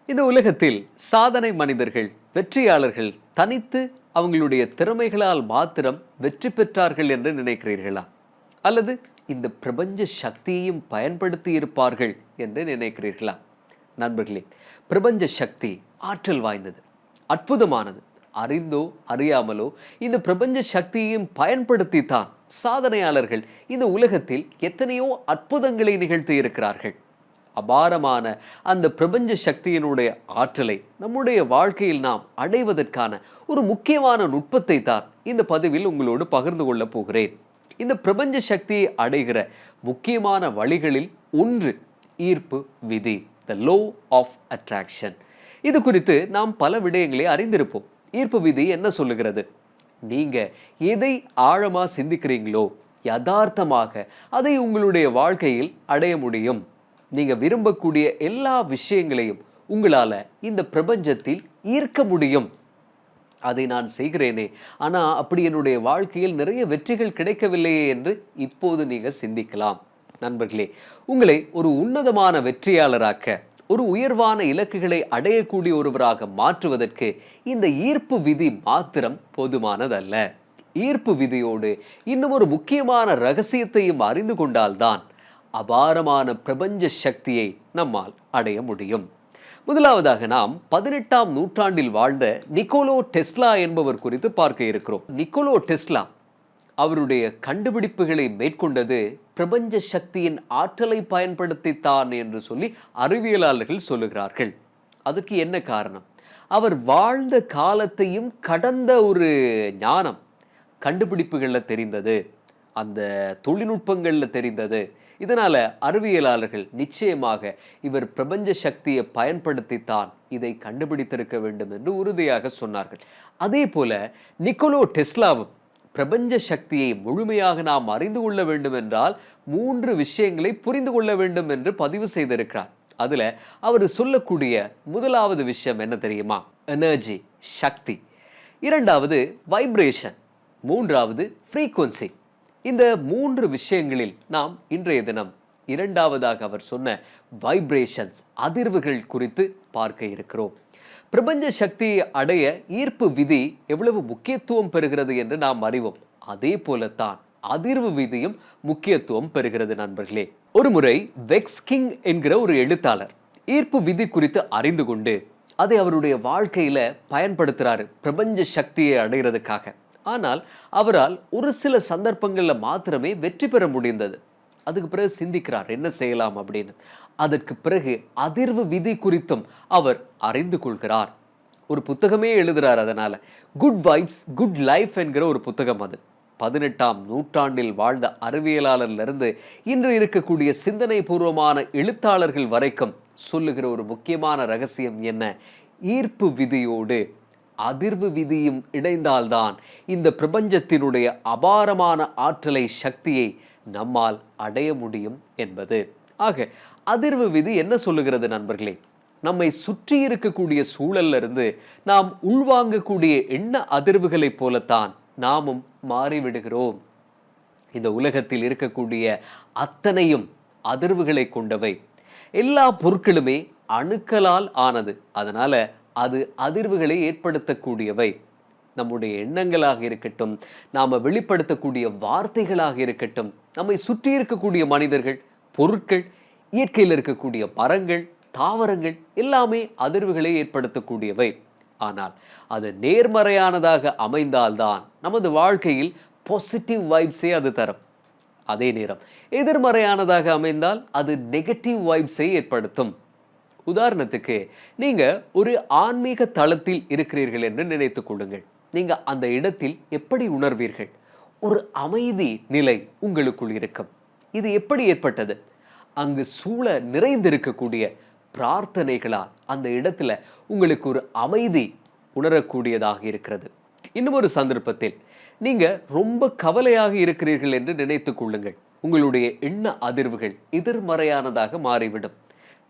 இந்த உலகத்தில் சாதனை மனிதர்கள், வெற்றியாளர்கள் தனித்து அவங்களுடைய திறமைகளால் மாத்திரம் வெற்றி பெற்றார்கள் என்று நினைக்கிறீர்களா? அல்லது இந்த பிரபஞ்ச சக்தியையும் பயன்படுத்தி இருப்பார்கள் என்று நினைக்கிறீர்களா? நண்பர்களே, பிரபஞ்ச சக்தி ஆற்றல் வாய்ந்தது, அற்புதமானது. அறிந்தோ அறியாமலோ இந்த பிரபஞ்ச சக்தியையும் பயன்படுத்தித்தான் சாதனையாளர்கள் இந்த உலகத்தில் எத்தனையோ அற்புதங்களை நிகழ்த்தி இருக்கிறார்கள். அபாரமான அந்த பிரபஞ்ச சக்தியினுடைய ஆற்றலை நம்முடைய வாழ்க்கையில் நாம் அடைவதற்கான ஒரு முக்கியமான நுட்பத்தை தான் இந்த பதிவில் உங்களோடு பகிர்ந்து கொள்ளப் போகிறேன். இந்த பிரபஞ்ச சக்தியை அடைகிற முக்கியமான வழிகளில் ஒன்று ஈர்ப்பு விதி, த லோ ஆஃப் அட்ராக்ஷன். இது குறித்து நாம் பல விடயங்களை அறிந்திருப்போம். ஈர்ப்பு விதி என்ன சொல்லுகிறது? நீங்க எதை ஆழமா சிந்திக்கிறீங்களோ யதார்த்தமாக அதை உங்களுடைய வாழ்க்கையில் அடைய முடியும். நீங்க விரும்பக்கூடிய எல்லா விஷயங்களையும் உங்களால இந்த பிரபஞ்சத்தில் ஈர்க்க முடியும். அதை நான் செய்கிறேனே, ஆனா அப்படி என்னுடைய வாழ்க்கையில் நிறைய வெற்றிகள் கிடைக்கவில்லையே என்று இப்போது நீங்க சிந்திக்கலாம். நண்பர்களே, உங்களை ஒரு உன்னதமான வெற்றியாளராக்க, ஒரு உயர்வான இலக்குகளை அடையக்கூடிய ஒருவராக மாற்றுவதற்கு இந்த ஈர்ப்பு விதி மாத்திரம் போதுமானதல்ல. ஈர்ப்பு விதியோடு இன்னும் ஒரு முக்கியமான ரகசியத்தையும் அறிந்து கொண்டால்தான் அபாரமான பிரபஞ்ச சக்தியை நம்மால் அடைய முடியும். முதலாவதாக நாம் 18ஆம் நூற்றாண்டில் வாழ்ந்த நிக்கோலா டெஸ்லா என்பவர் குறித்து பார்க்க இருக்கிறோம். நிக்கோலா டெஸ்லா அவருடைய கண்டுபிடிப்புகளை மேற்கொண்டது பிரபஞ்ச சக்தியின் ஆற்றலை பயன்படுத்தித்தான் என்று சொல்லி அறிவியலாளர்கள் சொல்லுகிறார்கள். அதுக்கு என்ன காரணம்? அவர் வாழ்ந்த காலத்தையும் கடந்த ஒரு ஞானம் கண்டுபிடிப்புகளில் தெரிந்தது, அந்த தொழில்நுட்பங்களில் தெரிந்தது. இதனால அறிவியலாளர்கள் நிச்சயமாக இவர் பிரபஞ்ச சக்தியை பயன்படுத்தித்தான் இதை கண்டுபிடித்திருக்க வேண்டும் என்று உறுதியாக சொன்னார்கள். அதே போல நிக்கோலா டெஸ்லாவும் பிரபஞ்ச சக்தியை முழுமையாக நாம் அறிந்து கொள்ள வேண்டும் என்றால் 3 விஷயங்களை புரிந்து கொள்ள வேண்டும் என்று பதிவு செய்திருக்கிறார். அதுல அவர் சொல்லக்கூடிய முதலாவது விஷயம் என்ன தெரியுமா? எனர்ஜி, சக்தி. இரண்டாவது வைப்ரேஷன். மூன்றாவது ஃப்ரீக்வன்சி. இந்த 3 விஷயங்களில் நாம் இன்றைய தினம் இரண்டாவதாக அவர் சொன்ன வைப்ரேஷன்ஸ், அதிர்வுகள் குறித்து பார்க்க இருக்கிறோம். பிரபஞ்ச சக்தியை அடைய ஈர்ப்பு விதி எவ்வளவு முக்கியத்துவம் பெறுகிறது என்று நாம் அறிவோம். அதே போலத்தான் அதிர்வு விதியும் முக்கியத்துவம் பெறுகிறது. நண்பர்களே, ஒரு முறை வெக்ஸ் கிங் என்கிற ஒரு எழுத்தாளர் ஈர்ப்பு விதி குறித்து அறிந்து கொண்டு அதை அவருடைய வாழ்க்கையில பயன்படுத்துறாரு பிரபஞ்ச சக்தியை அடைகிறதுக்காக. ஆனால் அவரால் ஒரு சில சந்தர்ப்பங்களில் மாத்திரமே வெற்றி பெற முடிந்தது. அதுக்கு பிறகு சிந்திக்கிறார் என்ன செய்யலாம் அப்படின்னு. அதற்கு பிறகு அதிர்வு விதி குறித்தும் அவர் அறிந்து கொள்கிறார். ஒரு புத்தகமே எழுதுறார். அதனால குட் வைப்ஸ் குட் லைஃப் என்கிற ஒரு புத்தகம் அது. 18ஆம் நூற்றாண்டில் வாழ்ந்த அறிவியலாளரிலிருந்து இன்று இருக்கக்கூடிய சிந்தனை பூர்வமான எழுத்தாளர்கள் வரைக்கும் சொல்லுகிற ஒரு முக்கியமான ரகசியம் என்ன? ஈர்ப்பு விதியோடு அதிர்வு விதியும் இணைந்தால்தான் இந்த பிரபஞ்சத்தினுடைய அபாரமான ஆற்றலை, சக்தியை நம்மால் அடைய முடியும் என்பது. ஆக அதிர்வு விதி என்ன சொல்லுகிறது நண்பர்களே? நம்மை சுற்றி இருக்கக்கூடிய சூழல்ல இருந்து நாம் உள்வாங்கக்கூடிய எண்ண அதிர்வுகளைப் போலத்தான் நாமும் மாறிவிடுகிறோம். இந்த உலகத்தில் இருக்கக்கூடிய அத்தனையும் அதிர்வுகளை கொண்டவை. எல்லா பொருட்களுமே அணுக்களால் ஆனது. அதனால அது அதிர்வுகளை ஏற்படுத்தக்கூடியவை. நம்முடைய எண்ணங்களாக இருக்கட்டும், நாம் வெளிப்படுத்தக்கூடிய வார்த்தைகளாக இருக்கட்டும், நம்மை சுற்றி இருக்கக்கூடிய மனிதர்கள், பொருட்கள், இயற்கையில் இருக்கக்கூடிய மரங்கள், தாவரங்கள் எல்லாமே அதிர்வுகளை ஏற்படுத்தக்கூடியவை. ஆனால் அது நேர்மறையானதாக அமைந்தால்தான் நமது வாழ்க்கையில் பாசிட்டிவ் வைப்ஸை அது தரும். அதே நேரம் எதிர்மறையானதாக அமைந்தால் அது நெகட்டிவ் வைப்ஸை ஏற்படுத்தும். உதாரணத்துக்கு, நீங்க ஒரு ஆன்மீக தளத்தில் இருக்கிறீர்கள் என்று நினைத்துக் கொள்ளுங்கள். நீங்க அந்த இடத்தில் எப்படி உணர்வீர்கள்? ஒரு அமைதி நிலை உங்களுக்குள் இருக்கும். இது எப்படி ஏற்பட்டது? அங்கு சூழ நிறைந்திருக்கக்கூடிய பிரார்த்தனைகளால் அந்த இடத்துல உங்களுக்கு ஒரு அமைதி உணரக்கூடியதாக இருக்கிறது. இன்னும் ஒரு சந்தர்ப்பத்தில் நீங்க ரொம்ப கவலையாக இருக்கிறீர்கள் என்று நினைத்துக் கொள்ளுங்கள். உங்களுடைய எண்ண அதிர்வுகள் எதிர்மறையானதாக மாறிவிடும்.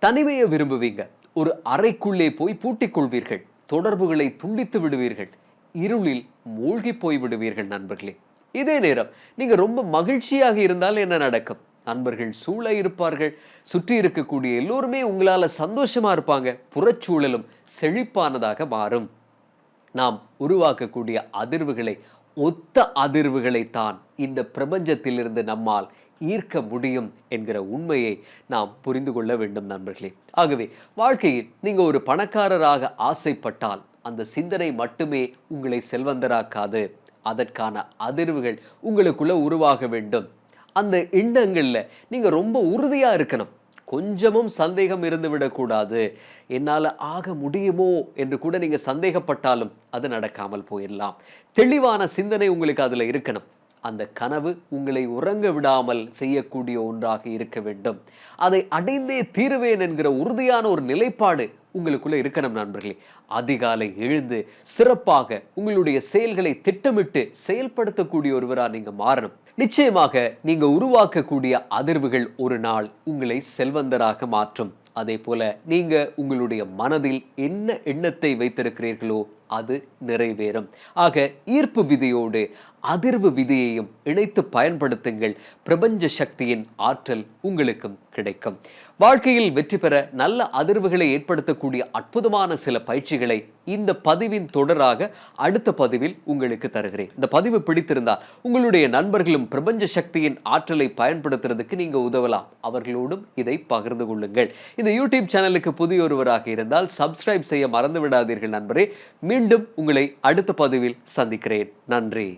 தனிமையை விரும்புவீங்க. ஒரு அறைக்குள்ளே போய் பூட்டிக் கொள்வீர்கள். தொடர்புகளை துண்டித்து விடுவீர்கள். இருளில் மூழ்கி போய் விடுவீர்கள் நண்பர்களே. இதே நேரம் நீங்க ரொம்ப மகிழ்ச்சியாக இருந்தால் என்ன நடக்கும்? நண்பர்கள் சூழ இருப்பார்கள், சுற்றி இருக்கக்கூடிய எல்லோருமே உங்களால் சந்தோஷமா இருப்பாங்க, புறச்சூழலும் செழிப்பானதாக மாறும். நாம் உருவாக்கக்கூடிய அதிர்வுகளை, ஒத்த அதிர்வுகளை தான் இந்த பிரபஞ்சத்திலிருந்து நம்மால் ஈர்க்க முடியும் என்கிற உண்மையை நாம் புரிந்து கொள்ள வேண்டும் நண்பர்களே. ஆகவே வாழ்க்கையில் நீங்க ஒரு பணக்காரராக ஆசைப்பட்டால் அந்த சிந்தனை மட்டுமே உங்களை செல்வந்தராக்காது. அதற்கான அதிர்வுகள் உங்களுக்குள்ள உருவாக வேண்டும். அந்த எண்ணங்கள்ல நீங்க ரொம்ப உறுதியா இருக்கணும். கொஞ்சமும் சந்தேகம் இருந்து விடக்கூடாது. என்னால் ஆக முடியுமோ என்று கூட நீங்க சந்தேகப்பட்டாலும் அது நடக்காமல் போயிடலாம். தெளிவான சிந்தனை உங்களுக்கு அதுல இருக்கணும். அந்த கனவு உங்களை உறங்க விடாமல் செய்யக்கூடிய ஒன்றாக இருக்க வேண்டும். அதை அடைந்தே தீருவேன் என்கிற உறுதியான ஒரு நிலைப்பாடு உங்களுக்குள்ள இருக்கணும் நண்பர்களே. அதிகாலை எழுந்து சிறப்பாக உங்களுடைய செயல்களை திட்டமிட்டு செயல்படுத்தக்கூடிய ஒருவராக நீங்க மாறணும். நிச்சயமாக நீங்க உருவாக்கக்கூடிய அதிர்வுகள் ஒரு நாள் உங்களை செல்வந்தராக மாற்றும். அதே போல நீங்க உங்களுடைய மனதில் என்ன எண்ணத்தை வைத்திருக்கிறீர்களோ அது நிறைவேறும். ஆக ஈர்ப்பு விதியோடு அதிர்வு விதியையும் இணைத்து பயன்படுத்துங்கள். பிரபஞ்ச சக்தியின் ஆற்றல் உங்களுக்கும் கிடைக்கும். வாழ்க்கையில் வெற்றி பெற நல்ல அதிர்வுகளை ஏற்படுத்தக்கூடிய அற்புதமான சில பயிற்சிகளை இந்த பதிவின் தொடராக அடுத்த பதிவில் உங்களுக்கு தருகிறேன். இந்த பதிவு பிடித்திருந்தால் உங்களுடைய நண்பர்களும் பிரபஞ்ச சக்தியின் ஆற்றலை பயன்படுத்துறதுக்கு நீங்க உதவலாம். அவர்களோடும் இதை பகிர்ந்து கொள்ளுங்கள். இந்த யூடியூப் சேனலுக்கு புதிய ஒருவராக இருந்தால் சப்ஸ்கிரைப் செய்ய மறந்து விடாதீர்கள் நண்பரே. மீண்டும் உங்களை அடுத்த பதிவில் சந்திக்கிறேன். நன்றி.